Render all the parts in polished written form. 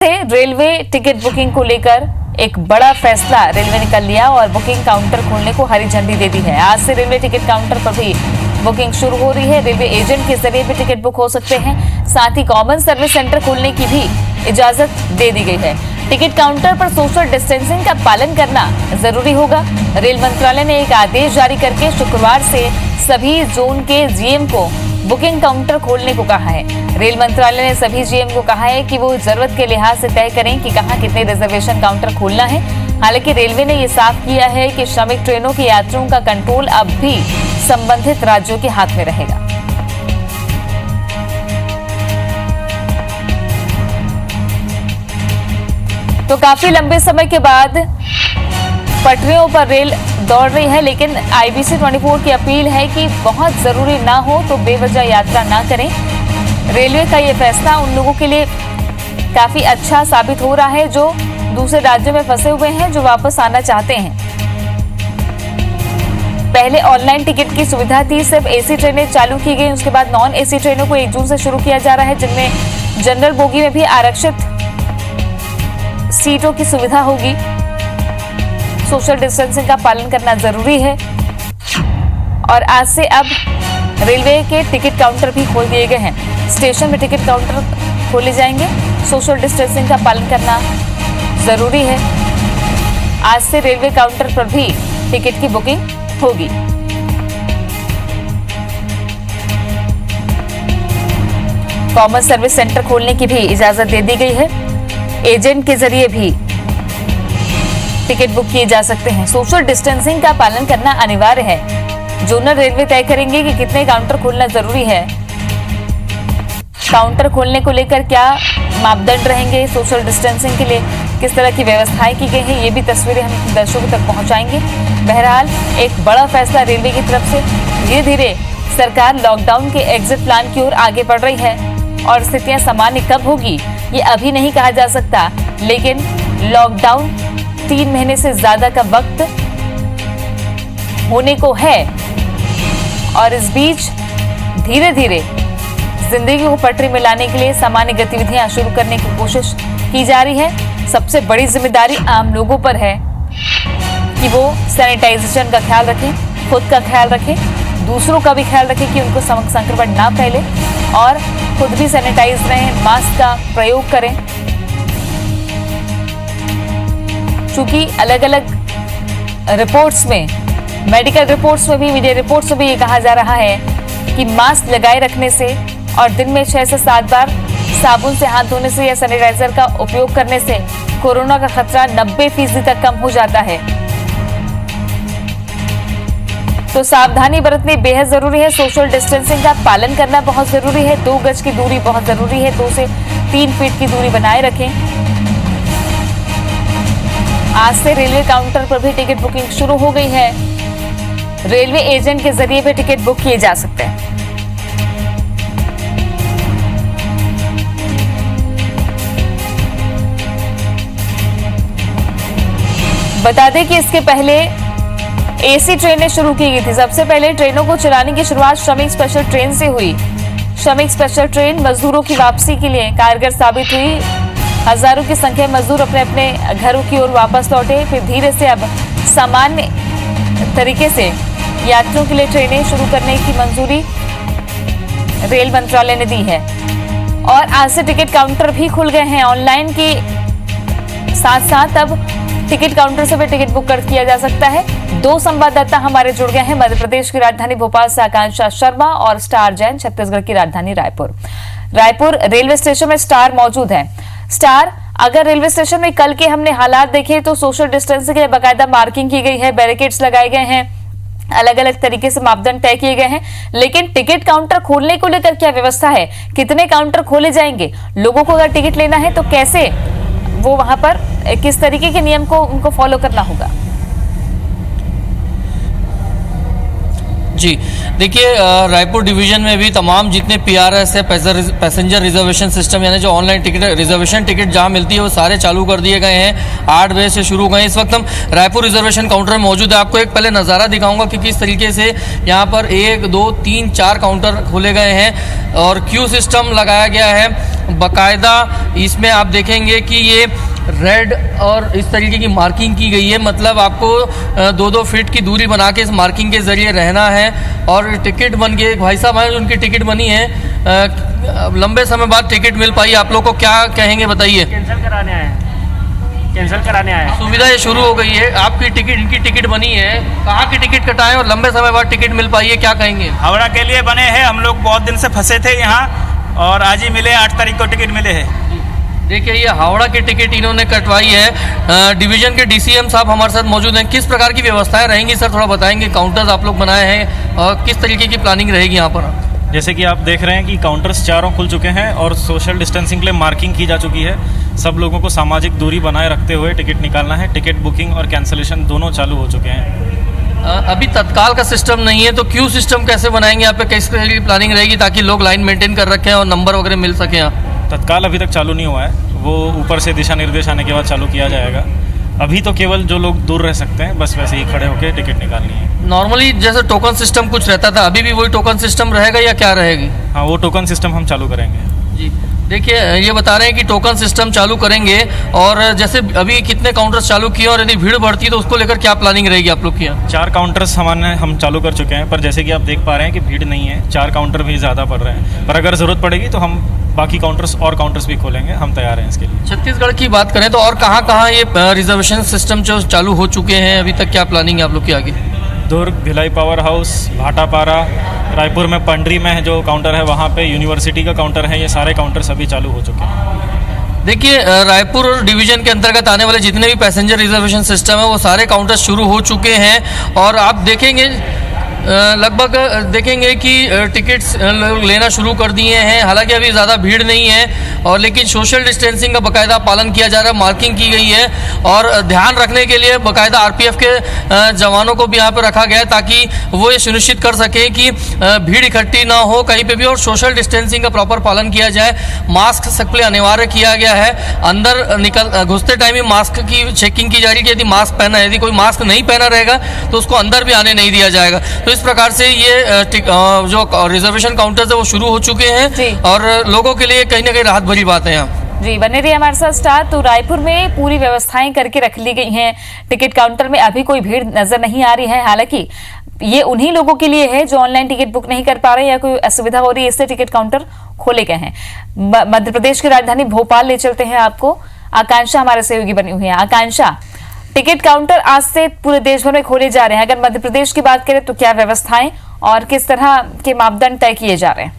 Railway ticket booking को लेकर एक बड़ा फैसला रेलवे ने कर लिया और बुकिंग काउंटर खोलने को हरी झंडी दे दी है। आज से रेलवे टिकट काउंटर पर भी बुकिंग शुरू हो रही है। रेलवे एजेंट के जरिए भी टिकट बुक हो सकते हैं। साथ ही कॉमन सर्विस सेंटर खोलने की भी इजाजत दे दी गई है। टिकट काउंटर पर सोशल डिस्टेंसिंग का पालन करना जरूरी होगा। रेल मंत्रालय ने एक आदेश जारी करके शुक्रवार से सभी जोन के जीएम को बुकिंग काउंटर खोलने को कहा है। रेल मंत्रालय ने सभी जीएम को कहा है कि वो जरूरत के लिहाज से तय करें कि कहां कितने रिजर्वेशन काउंटर खोलना है। हालांकि रेलवे ने ये साफ किया है कि श्रमिक ट्रेनों के यात्रियों का कंट्रोल अब भी संबंधित राज्यों के हाथ में रहेगा। तो काफी लंबे समय के बाद पटरियों पर रेल दौड़ रही है, लेकिन आईबीसी 24 की अपील है कि बहुत जरूरी ना हो तो बेवजह यात्रा ना करें। रेलवे का ये फैसला उन लोगों के लिए काफी अच्छा साबित हो रहा है जो दूसरे राज्यों में फंसे हुए हैं, जो वापस आना चाहते हैं। पहले ऑनलाइन टिकट की सुविधा थी, सिर्फ एसी ट्रेनें चालू की गई। उसके बाद नॉन एसी ट्रेनों को 1 जून से शुरू किया जा रहा है, जिनमें जनरल बोगी में भी आरक्षित सीटों की सुविधा होगी। सोशल डिस्टेंसिंग का पालन करना जरूरी है और आज से अब रेलवे के टिकट काउंटर भी खोल दिए गए हैं। स्टेशन में टिकट काउंटर खोले जाएंगे। सोशल डिस्टेंसिंग का पालन करना जरूरी है। आज से रेलवे काउंटर पर भी टिकट की बुकिंग होगी। कॉमन सर्विस सेंटर खोलने की भी इजाजत दे दी गई है। एजेंट के जरिए भी टिकट बुक किए जा सकते हैं। सोशल डिस्टेंसिंग का पालन करना अनिवार्य है। जोनल रेलवे तय करेंगे कि कितने काउंटर खोलना जरूरी है। काउंटर खोलने को लेकर क्या मापदंड रहेंगे, सोशल डिस्टेंसिंग के लिए किस तरह की व्यवस्थाएं की गई हैं, ये भी तस्वीरें हम दर्शकों तक पहुंचाएंगे। बहरहाल एक बड़ा फैसला रेलवे की तरफ से। धीरे धीरे सरकार लॉकडाउन के एग्जिट प्लान की ओर आगे बढ़ रही है और स्थितियां सामान्य कब होगी ये अभी नहीं कहा जा सकता, लेकिन लॉकडाउन 3 महीने से ज्यादा का वक्त होने को है और इस बीच धीरे धीरे जिंदगी को पटरी में लाने के लिए सामान्य गतिविधियां शुरू करने की कोशिश की जा रही है। सबसे बड़ी जिम्मेदारी आम लोगों पर है कि वो सैनिटाइजेशन का ख्याल रखें, खुद का ख्याल रखें, दूसरों का भी ख्याल रखें कि उनको संक्रमण ना फैले और खुद भी सैनिटाइज रहें, मास्क का प्रयोग करें। चूंकि अलग अलग रिपोर्ट्स में, मेडिकल रिपोर्ट्स में भी, मीडिया रिपोर्ट्स में भी ये कहा जा रहा है कि मास्क लगाए रखने से और दिन में 6 से 7 बार साबुन से हाथ धोने से या सैनिटाइजर का उपयोग करने से कोरोना का खतरा 90% तक कम हो जाता है। तो सावधानी बरतनी बेहद जरूरी है। सोशल डिस्टेंसिंग का पालन करना बहुत जरूरी है। 2 गज की दूरी बहुत जरूरी है। 2 से 3 फीट की दूरी बनाए रखें। आज से रेलवे काउंटर पर भी टिकट बुकिंग शुरू हो गई है। रेलवे एजेंट के जरिए भी टिकट बुक किए जा सकते हैं। बता दें कि इसके पहले एसी ट्रेनें शुरू की गई थी। सबसे पहले ट्रेनों को चलाने की शुरुआत श्रमिक स्पेशल ट्रेन से हुई। श्रमिक स्पेशल ट्रेन मजदूरों की वापसी के लिए कारगर साबित हुई। हजारों की संख्या में मजदूर अपने अपने घरों की ओर वापस लौटे। फिर धीरे से अब सामान्य तरीके से यात्रियों के लिए ट्रेनें शुरू करने की मंजूरी रेल मंत्रालय ने दी है और आज से टिकट काउंटर भी खुल गए हैं। ऑनलाइन के साथ साथ अब टिकट काउंटर से भी टिकट बुक कर किया जा सकता है। 2 संवाददाता हमारे जुड़ गए हैं, मध्य प्रदेश की राजधानी भोपाल से आकांक्षा शर्मा और स्टार जैन छत्तीसगढ़ की राजधानी रायपुर रेलवे स्टेशन में स्टार मौजूद है। स्टार, अगर रेलवे स्टेशन में कल के हमने हालात देखे तो सोशल डिस्टेंसिंग के लिए बाकायदा मार्किंग की गई है, बैरिकेड्स लगाए गए हैं, अलग अलग तरीके से मापदंड तय किए गए हैं, लेकिन टिकट काउंटर खोलने को लेकर क्या व्यवस्था है, कितने काउंटर खोले जाएंगे, लोगों को अगर टिकट लेना है तो कैसे वो वहां पर किस तरीके के नियम को उनको फॉलो करना होगा? जी देखिए, रायपुर डिवीज़न में भी तमाम जितने PRS है, पैसेंजर रिजर्वेशन सिस्टम, यानी जो ऑनलाइन टिकट रिजर्वेशन टिकट जहां मिलती है वो सारे चालू कर दिए गए हैं। 8 बजे से शुरू गए। इस वक्त हम रायपुर रिजर्वेशन काउंटर में मौजूद है। आपको एक पहले नज़ारा दिखाऊंगा कि किस तरीके से यहाँ पर 1 2 3 4 काउंटर खोले गए हैं और क्यू सिस्टम लगाया गया है बाकायदा। इसमें आप देखेंगे कि ये रेड और इस तरीके की मार्किंग की गई है, मतलब आपको 2-2 फीट की दूरी बना के इस मार्किंग के ज़रिए रहना है। और टिकट बन के भाई साहब हैं, उनकी टिकट बनी है, लंबे समय बाद टिकट मिल पाई। आप लोग को क्या कहेंगे बताइए? कैंसिल कराने आए। सुविधा ये शुरू हो गई है, आपकी टिकट, इनकी टिकट बनी है, कहाँ की टिकट कटाएं और लंबे समय बाद टिकट मिल पाई है, क्या कहेंगे? हावड़ा के लिए बने हैं। हम लोग बहुत दिन से फंसे थे यहाँ और आज ही मिले, 8 तारीख को टिकट मिले हैं। देखिए, ये हावड़ा की टिकट इन्होंने कटवाई है। डिवीजन के DCM साहब हमारे साथ मौजूद हैं। किस प्रकार की व्यवस्थाएं रहेंगी सर, थोड़ा बताएंगे? काउंटर्स आप लोग बनाए हैं और किस तरीके की प्लानिंग रहेगी यहाँ पर? जैसे कि आप देख रहे हैं कि काउंटर्स चारों खुल चुके हैं और सोशल डिस्टेंसिंग के लिए मार्किंग की जा चुकी है। सब लोगों को सामाजिक दूरी बनाए रखते हुए टिकट निकालना है। टिकट बुकिंग और कैंसिलेशन दोनों चालू हो चुके हैं। अभी तत्काल का सिस्टम नहीं है, तो क्यू सिस्टम कैसे बनाएंगे? यहाँ पे किस तरह की प्लानिंग रहेगी ताकि लोग लाइन मेंटेन कर रखे हैं और नंबर वगैरह मिल सके? यहाँ तत्काल अभी तक चालू नहीं हुआ है, वो ऊपर से दिशा निर्देश आने के बाद चालू किया जाएगा। अभी तो केवल जो लोग दूर रह सकते हैं बस वैसे ही खड़े होकर टिकट निकालनी है। नॉर्मली जैसे टोकन सिस्टम कुछ रहता था, अभी भी वही टोकन सिस्टम रहेगा या क्या रहेगी? हाँ, वो टोकन सिस्टम हम चालू करेंगे। जी देखिए, ये बता रहे हैं कि टोकन सिस्टम चालू करेंगे। और जैसे अभी कितने काउंटर्स चालू किए और यदि भीड़ बढ़ती है तो उसको लेकर क्या प्लानिंग रहेगी आप लोग की? 4 काउंटर्स हम चालू कर चुके हैं, पर जैसे कि आप देख पा रहे हैं कि भीड़ नहीं है, 4 काउंटर भी ज़्यादा पड़ रहे हैं। पर अगर ज़रूरत पड़ेगी तो हम बाकी काउंटर्स भी खोलेंगे, हम तैयार हैं इसके लिए। छत्तीसगढ़ की बात करें तो और कहाँ ये रिजर्वेशन सिस्टम जो चालू हो चुके हैं अभी तक, क्या प्लानिंग है आप लोग की आगे? दुर्ग, भिलाई पावर हाउस, भाटापारा, रायपुर में पंडरी में जो काउंटर है वहाँ पे यूनिवर्सिटी का काउंटर है। ये सारे काउंटर सभी चालू हो चुके हैं। देखिए, रायपुर डिवीजन के अंतर्गत आने वाले जितने भी पैसेंजर रिजर्वेशन सिस्टम है वो सारे काउंटर शुरू हो चुके हैं। और आप देखेंगे लगभग देखेंगे कि टिकट्स लेना शुरू कर दिए हैं। हालांकि अभी ज़्यादा भीड़ नहीं है और लेकिन सोशल डिस्टेंसिंग का बाकायदा पालन किया जा रहा है, मार्किंग की गई है। और ध्यान रखने के लिए बाकायदा RPF के जवानों को भी यहाँ पर रखा गया है ताकि वो ये सुनिश्चित कर सके कि भीड़ इकट्ठी ना हो कहीं पे भी और सोशल डिस्टेंसिंग का प्रॉपर पालन किया जाए। मास्क सबके लिए अनिवार्य किया गया है। अंदर घुसते टाइम ही मास्क की चेकिंग की जा रही है कि यदि मास्क पहना है, यदि कोई मास्क नहीं पहना रहेगा तो उसको अंदर भी आने नहीं दिया जाएगा। तो इस प्रकार से ये जो रिजर्वेशन काउंटर्स है वो शुरू हो चुके हैं और लोगों के लिए कहीं ना कहीं राहत भरी बात है यहाँ। जी, बने रहिए हमारे साथ स्टार। तो रायपुर में पूरी व्यवस्थाएं करके रख ली गई हैं। टिकट काउंटर में अभी कोई भीड़ नजर नहीं आ रही है। हालांकि ये उन्हीं लोगों के लिए है जो ऑनलाइन टिकट बुक नहीं कर पा रहे या कोई असुविधा हो रही है, इसलिए टिकट काउंटर खोले गए हैं। मध्य प्रदेश की राजधानी भोपाल ले चलते हैं आपको। आकांक्षा हमारे सहयोगी बनी हुई है। आकांक्षा, टिकट काउंटर आज से पूरे देश भर में खोले जा रहे हैं। अगर मध्य प्रदेश की बात करें तो क्या व्यवस्थाएं और किस तरह के मापदंड तय किए जा रहे हैं?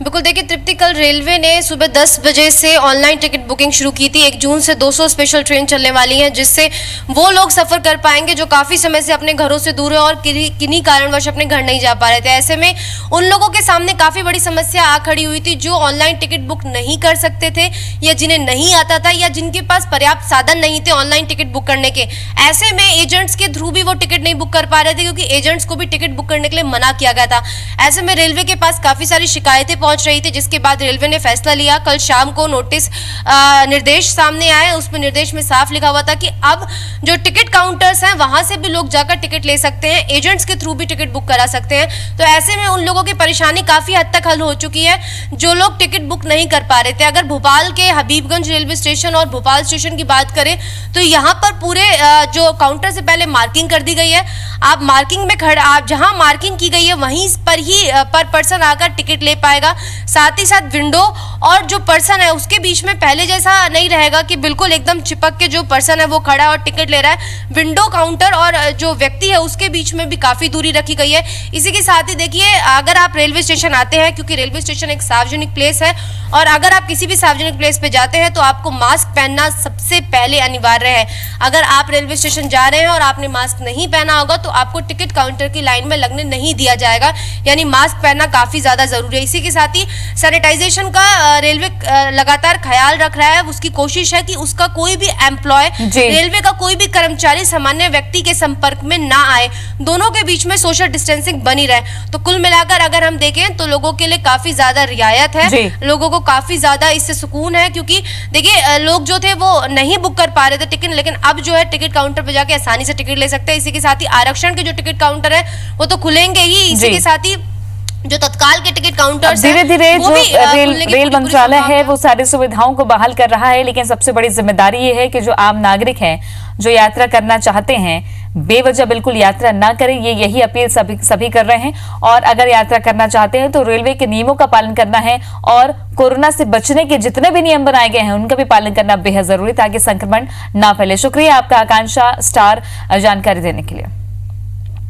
बिल्कुल, देखिए तृप्ति, कल रेलवे ने सुबह 10 बजे से ऑनलाइन टिकट बुकिंग शुरू की थी। 1 जून से 200 स्पेशल ट्रेन चलने वाली हैं, जिससे वो लोग सफ़र कर पाएंगे जो काफ़ी समय से अपने घरों से दूर है और किन्हीं कारणवश अपने घर नहीं जा पा रहे थे। ऐसे में उन लोगों के सामने काफ़ी बड़ी समस्या आ खड़ी हुई थी जो ऑनलाइन टिकट बुक नहीं कर सकते थे या जिन्हें नहीं आता था या जिनके पास पर्याप्त साधन नहीं थे ऑनलाइन टिकट बुक करने के। ऐसे में एजेंट्स के थ्रू भी वो टिकट नहीं बुक कर पा रहे थे क्योंकि एजेंट्स को भी टिकट बुक करने के लिए मना किया गया था। ऐसे में रेलवे के पास काफ़ी सारी शिकायतें पहुंच रही थी, जिसके बाद रेलवे ने फैसला लिया। कल शाम को निर्देश सामने आए, उसमें निर्देश में साफ लिखा हुआ था कि अब जो टिकट काउंटर्स हैं वहां से भी लोग जाकर टिकट ले सकते हैं, एजेंट्स के थ्रू भी टिकट बुक करा सकते हैं। तो ऐसे में उन लोगों की परेशानी काफी हद तक हल हो चुकी है जो लोग टिकट बुक नहीं कर पा रहे थे। अगर भोपाल के हबीबगंज रेलवे स्टेशन और भोपाल स्टेशन की बात करें तो यहाँ पर पूरे जो काउंटर से पहले मार्किंग कर दी गई है। आप मार्किंग में आप जहां मार्किंग की गई है वहीं पर ही पर पर्सन आकर टिकट ले पाएगा। साथ ही साथ विंडो और जो पर्सन है उसके बीच में पहले जैसा नहीं रहेगा कि बिल्कुल एकदम चिपक के जो पर्सन है वो खड़ा है और टिकट ले रहा है। विंडो, काउंटर और जो व्यक्ति है उसके बीच में भी काफी दूरी रखी गई है। इसी के साथ ही देखिए, अगर आप रेलवे स्टेशन आते हैं, क्योंकि रेलवे स्टेशन एक सार्वजनिक प्लेस है और अगर आप किसी भी सार्वजनिक प्लेस पे जाते हैं तो आपको मास्क पहनना सबसे पहले अनिवार्य है। अगर आप रेलवे स्टेशन जा रहे हैं और आपने मास्क नहीं पहना होगा तो आपको टिकट काउंटर की लाइन में लगने नहीं दिया जाएगा, यानी मास्क पहनना काफी ज्यादा जरूरी है। इसी के साथ साथ ही सैनिटाइजेशन का रेलवे लगातार ख्याल रख रहा है। उसकी कोशिश है कि उसका कोई भी एम्प्लॉय, जी। रेलवे का कोई भी कर्मचारी सामान्य व्यक्ति के संपर्क में ना आए, दोनों के बीच में सोशल डिस्टेंसिंग बनी रहे। तो कुल मिलाकर अगर हम देखें तो लोगों के लिए काफी ज्यादा रियायत है, जी। लोगों को काफी ज्यादा इससे सुकून है, क्योंकि देखिए लोग जो थे वो नहीं बुक कर पा रहे थे टिकट, लेकिन अब जो है टिकट काउंटर पे जाके आसानी से टिकट ले सकते हैं। इसी के साथ ही आरक्षण के जो टिकट काउंटर है वो तो खुलेंगे ही, इसी जी। के साथ ही जो तत्काल के टिकट काउंटर्स धीरे धीरे वो जो भी, खुलने की रेल पूरी मंत्रालय है संभावना वो सारी सुविधाओं को बहाल कर रहा है, लेकिन सबसे बड़ी जिम्मेदारी ये है कि जो आम नागरिक हैं, जो यात्रा करना चाहते हैं, बेवजह बिल्कुल यात्रा ना करें। यही अपील सभी कर रहे हैं। और अगर यात्रा करना चाहते हैं तो रेलवे के नियमों का पालन करना है और कोरोना से बचने के जितने भी नियम बनाए गए हैं उनका भी पालन करना बेहद जरूरी, ताकि संक्रमण ना फैले। शुक्रिया आपका आकांक्षा स्टार जानकारी देने के लिए।